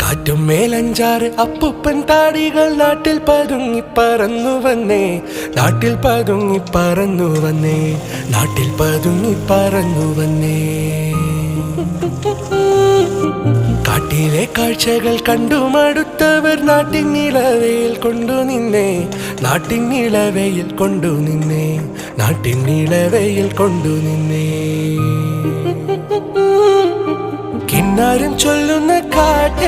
കാറ്റും മേലഞ്ചാറ് അപ്പുപ്പൻ താടികൾ നാട്ടിൽ പതുങ്ങി പറന്നു വന്നേ, നാട്ടിൽ പതുങ്ങി പറന്നു വന്നേ, നാട്ടിൽ പതുങ്ങി പറന്നു വന്നേ. കാട്ടിലെ കാഴ്ചകൾ കണ്ടു മടുത്തവർ നാട്ടിൻ നിലവയിൽ കൊണ്ടു നിന്നേ, നാട്ടിൻ നിലവയിൽ കൊണ്ടു നിന്നേ, നാട്ടിൻ നിലവയിൽ കൊണ്ടു നിന്നേ. കിന്നാരം ചൊല്ലുന്ന കാറ്റ്